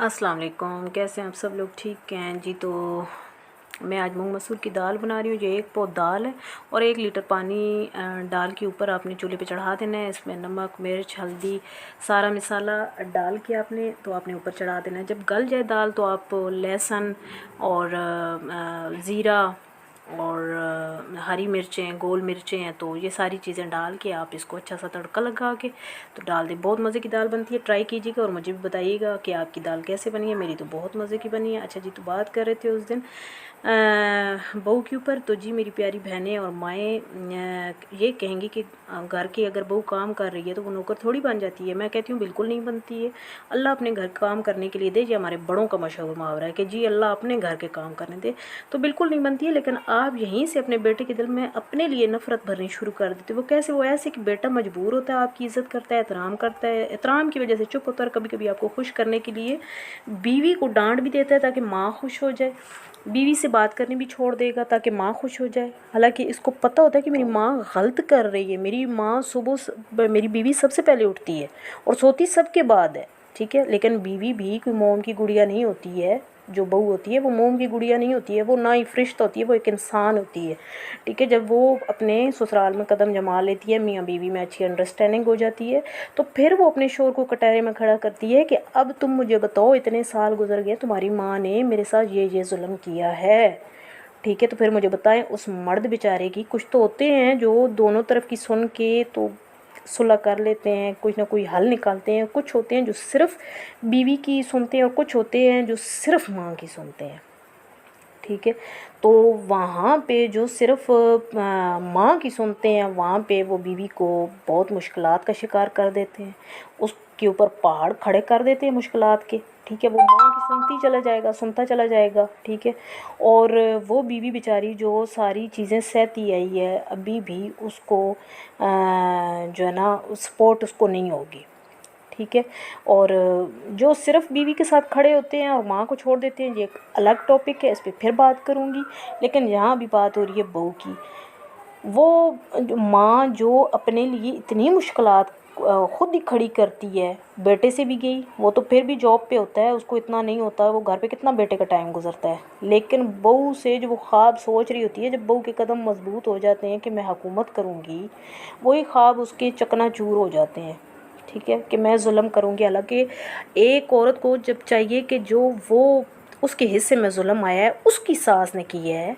السلام علیکم، کیسے ہیں آپ سب لوگ؟ ٹھیک ہیں جی؟ تو میں آج مونگ مسور کی دال بنا رہی ہوں۔ یہ 1 پاؤ دال ہے اور 1 لیٹر پانی ڈال کے اوپر آپ نے چولہے پہ چڑھا دینا ہے۔ اس میں نمک، مرچ، ہلدی، سارا مسالہ ڈال کے آپ نے اوپر چڑھا دینا ہے۔ جب گل جائے دال تو آپ لہسن اور زیرہ اور ہری مرچیں، گول مرچیں ہیں، تو یہ ساری چیزیں ڈال کے آپ اس کو اچھا سا تڑکا لگا کے تو ڈال دیں۔ بہت مزے کی دال بنتی ہے، ٹرائی کیجیے گا اور مجھے بھی بتائیے گا کہ آپ کی دال کیسے بنی ہے۔ میری تو بہت مزے کی بنی ہے۔ اچھا جی، تو بات کر رہے تھے اس دن بہو کے اوپر، تو جی میری پیاری بہنیں اور مائیں یہ کہیں گی کہ گھر کی اگر بہو کام کر رہی ہے تو وہ نوکر تھوڑی بن جاتی ہے۔ میں کہتی ہوں بالکل نہیں بنتی ہے۔ اللہ اپنے گھر کام کرنے کے لیے دے، یہ ہمارے بڑوں کا مشہور محاورہ ہے کہ جی اللہ اپنے گھر کے کام کرنے دے، تو بالکل نہیں بنتی ہے۔ لیکن آپ یہیں سے اپنے بیٹے کے دل میں اپنے لیے نفرت بھرنی شروع کر دیتے۔ وہ کیسے؟ وہ ایسے کہ بیٹا مجبور ہوتا ہے آپ کی عزت کرتا ہے، احترام کرتا ہے، احترام کی وجہ سے چپ ہوتا ہے، اور کبھی کبھی آپ کو خوش کرنے کے لیے بیوی کو ڈانٹ بھی دیتا ہے تاکہ ماں خوش ہو جائے، بیوی سے بات کرنی بھی چھوڑ دے گا تاکہ ماں خوش ہو جائے۔ حالانکہ اس کو پتہ ہوتا ہے کہ میری ماں غلط کر رہی ہے۔ میری ماں میری بیوی سب سے پہلے اٹھتی ہے اور سوتی سب کے بعد ہے، ٹھیک ہے؟ لیکن بیوی بھی کوئی موم کی گڑیا نہیں ہوتی ہے۔ جو بہو ہوتی ہے وہ موم کی گڑیا نہیں ہوتی ہے، وہ نہ ہی فرشت ہوتی ہے، وہ ایک انسان ہوتی ہے، ٹھیک ہے؟ جب وہ اپنے سسرال میں قدم جما لیتی ہے، میاں بیوی میں اچھی انڈرسٹینڈنگ ہو جاتی ہے، تو پھر وہ اپنے شوہر کو کٹہرے میں کھڑا کرتی ہے کہ اب تم مجھے بتاؤ، اتنے سال گزر گئے، تمہاری ماں نے میرے ساتھ یہ ظلم کیا ہے، ٹھیک ہے؟ تو پھر مجھے بتائیں اس مرد بیچارے کی، کچھ تو ہوتے ہیں جو دونوں طرف کی سن کے تو صلح کر لیتے ہیں، کچھ نہ کوئی حل نکالتے ہیں، کچھ ہوتے ہیں جو صرف بیوی کی سنتے ہیں اور کچھ ہوتے ہیں جو صرف ماں کی سنتے ہیں، ٹھیک ہے؟ تو وہاں پہ جو صرف ماں کی سنتے ہیں، وہاں پہ وہ بیوی کو بہت مشکلات کا شکار کر دیتے ہیں، اس کے اوپر پہاڑ کھڑے کر دیتے ہیں مشکلات کے، ٹھیک ہے؟ وہ ماں کی سنتا چلا جائے گا، ٹھیک ہے؟ اور وہ بیوی بیچاری جو ساری چیزیں سہتی آئی ہے، ابھی بھی اس کو جو ہے نا سپورٹ اس کو نہیں ہوگی، ٹھیک ہے؟ اور جو صرف بیوی کے ساتھ کھڑے ہوتے ہیں اور ماں کو چھوڑ دیتے ہیں، یہ ایک الگ ٹاپک ہے، اس پہ پھر بات کروں گی۔ لیکن یہاں بھی بات ہو رہی ہے بہو کی۔ وہ ماں جو اپنے لیے اتنی مشکلات خود ہی کھڑی کرتی ہے، بیٹے سے بھی گئی، وہ تو پھر بھی جاب پہ ہوتا ہے، اس کو اتنا نہیں ہوتا، وہ گھر پہ کتنا بیٹے کا ٹائم گزرتا ہے، لیکن بہو سے جو وہ خواب سوچ رہی ہوتی ہے، جب بہو کے قدم مضبوط ہو جاتے ہیں کہ میں حکومت کروں گی، وہی خواب اس کے چکنا چور ہو جاتے ہیں، ٹھیک ہے؟ کہ میں ظلم کروں گی۔ حالانکہ ایک عورت کو جب چاہیے کہ جو وہ اس کے حصے میں ظلم آیا ہے اس کی ساس نے کیا ہے،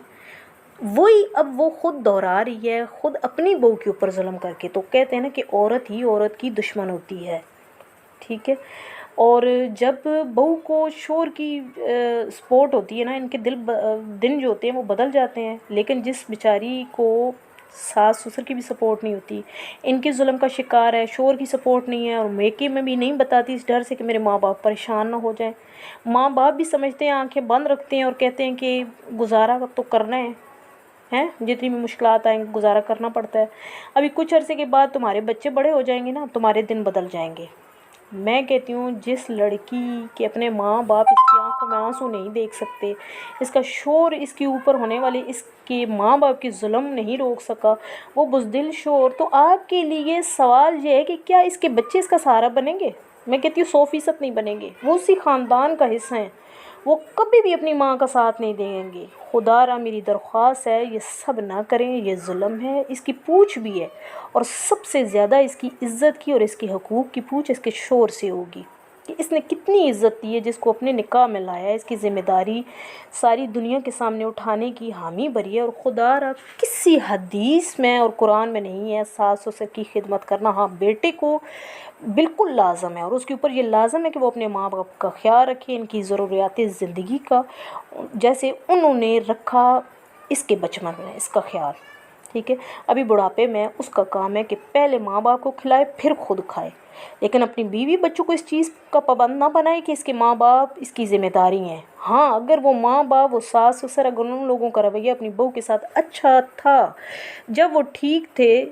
وہی اب وہ خود دہرا رہی ہے، خود اپنی بہو کے اوپر ظلم کر کے۔ تو کہتے ہیں نا کہ عورت ہی عورت کی دشمن ہوتی ہے، ٹھیک ہے؟ اور جب بہو کو شوہر کی سپورٹ ہوتی ہے نا، ان کے دن جو ہوتے ہیں وہ بدل جاتے ہیں، لیکن جس بیچاری کو ساس سسر کی بھی سپورٹ نہیں ہوتی، ان کے ظلم کا شکار ہے، شوہر کی سپورٹ نہیں ہے، اور میکے میں بھی نہیں بتاتی اس ڈر سے کہ میرے ماں باپ پریشان نہ ہو جائیں۔ ماں باپ بھی سمجھتے ہیں، آنکھیں بند رکھتے ہیں اور کہتے ہیں کہ گزارا تو کرنا ہے، جتنی بھی مشکلات آئیں گزارا کرنا پڑتا ہے۔ ابھی کچھ عرصے کے بعد تمہارے بچے بڑے ہو جائیں گے نا، تمہارے دن بدل جائیں گے۔ میں کہتی ہوں جس لڑکی کے اپنے ماں باپ اس کی آنکھوں میں آنسو نہیں دیکھ سکتے، اس کا شوہر اس کے اوپر ہونے والے اس کے ماں باپ کی ظلم نہیں روک سکا، وہ بزدل شوہر، تو آپ کے لیے سوال یہ ہے کہ کیا اس کے بچے اس کا سہارا بنیں گے؟ میں کہتی ہوں 100% نہیں بنیں گے۔ وہ اسی خاندان کا حصہ ہیں، وہ کبھی بھی اپنی ماں کا ساتھ نہیں دیں گے۔ خدا را میری درخواست ہے یہ سب نہ کریں، یہ ظلم ہے، اس کی پوچھ بھی ہے، اور سب سے زیادہ اس کی عزت کی اور اس کے حقوق کی پوچھ اس کے شوہر سے ہوگی کہ اس نے کتنی عزت دی ہے، جس کو اپنے نکاح میں لایا ہے، اس کی ذمہ داری ساری دنیا کے سامنے اٹھانے کی حامی بھری ہے۔ اور خدا را کسی حدیث میں اور قرآن میں نہیں ہے ساس سسر کی خدمت کرنا۔ ہاں، بیٹے کو بالکل لازم ہے، اور اس کے اوپر یہ لازم ہے کہ وہ اپنے ماں باپ کا خیال رکھے، ان کی ضروریات زندگی کا، جیسے انہوں نے رکھا اس کے بچپن میں، اس کا خیال، ٹھیک ہے؟ ابھی بڑھاپے میں اس کا کام ہے کہ پہلے ماں باپ کو کھلائے پھر خود کھائے، لیکن اپنی بیوی بچوں کو اس چیز کا پابند نہ بنائے کہ اس کے ماں باپ اس کی ذمہ داری ہیں۔ ہاں، اگر وہ ماں باپ، وہ ساس سسر، اگر ان لوگوں کا رویہ اپنی بہو کے ساتھ اچھا تھا، جب وہ ٹھیک تھے،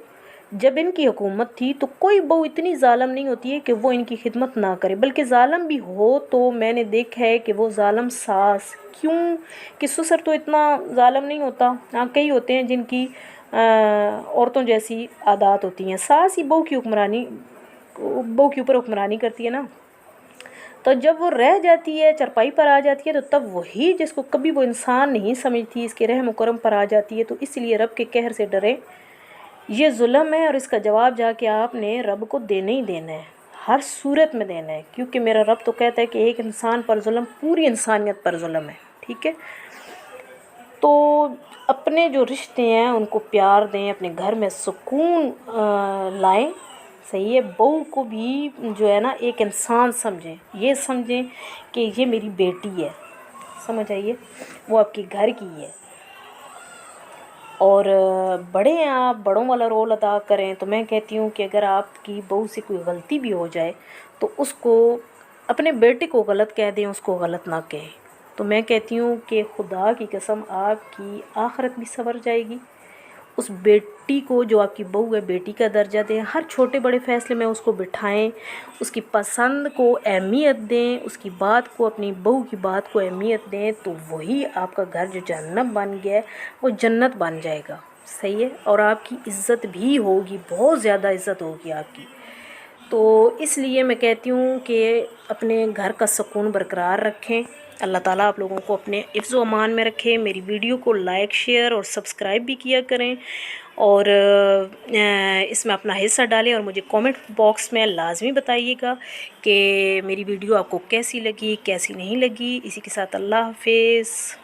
جب ان کی حکومت تھی، تو کوئی بہو اتنی ظالم نہیں ہوتی ہے کہ وہ ان کی خدمت نہ کرے، بلکہ ظالم بھی ہو تو میں نے دیکھا ہے کہ وہ ظالم ساس، کیوں کہ سسر تو اتنا ظالم نہیں ہوتا، ہاں کئی ہوتے ہیں جن کی عورتوں جیسی عادات ہوتی ہیں، ساس ہی بہو کے اوپر حکمرانی کرتی ہے نا۔ تو جب وہ رہ جاتی ہے، چرپائی پر آ جاتی ہے، تو تب وہی جس کو کبھی وہ انسان نہیں سمجھتی اس کے رحم و کرم پر آ جاتی ہے۔ تو اس لیے رب کے قہر سے ڈریں، یہ ظلم ہے اور اس کا جواب جا کے آپ نے رب کو دینا ہی دینا ہے، ہر صورت میں دینا ہے، کیونکہ میرا رب تو کہتا ہے کہ ایک انسان پر ظلم پوری انسانیت پر ظلم ہے، ٹھیک ہے۔ تو اپنے جو رشتے ہیں ان کو پیار دیں، اپنے گھر میں سکون لائیں، صحیح ہے۔ بہو کو بھی جو ہے نا ایک انسان سمجھیں، یہ سمجھیں کہ یہ میری بیٹی ہے، سمجھ آئیے، وہ آپ کے گھر کی ہے۔ اور بڑے ہیں آپ، بڑوں والا رول ادا کریں۔ تو میں کہتی ہوں کہ اگر آپ کی بہو سے کوئی غلطی بھی ہو جائے تو اس کو، اپنے بیٹے کو غلط کہہ دیں، اس کو غلط نہ کہیں۔ تو میں کہتی ہوں کہ خدا کی قسم آپ کی آخرت بھی سنور جائے گی۔ اس بیٹی کو جو آپ کی بہو ہے بیٹی کا درجہ دیں، ہر چھوٹے بڑے فیصلے میں اس کو بٹھائیں، اس کی پسند کو اہمیت دیں، اس کی بات کو، اپنی بہو کی بات کو اہمیت دیں، تو وہی آپ کا گھر جو جہنم بن گیا ہے وہ جنت بن جائے گا، صحیح ہے۔ اور آپ کی عزت بھی ہوگی، بہت زیادہ عزت ہوگی آپ کی۔ تو اس لیے میں کہتی ہوں کہ اپنے گھر کا سکون برقرار رکھیں۔ اللہ تعالیٰ آپ لوگوں کو اپنے حفظ و امان میں رکھے۔ میری ویڈیو کو لائک، شیئر اور سبسکرائب بھی کیا کریں، اور اس میں اپنا حصہ ڈالیں، اور مجھے کومنٹ باکس میں لازمی بتائیے گا کہ میری ویڈیو آپ کو کیسی لگی، کیسی نہیں لگی۔ اسی کے ساتھ اللہ حافظ۔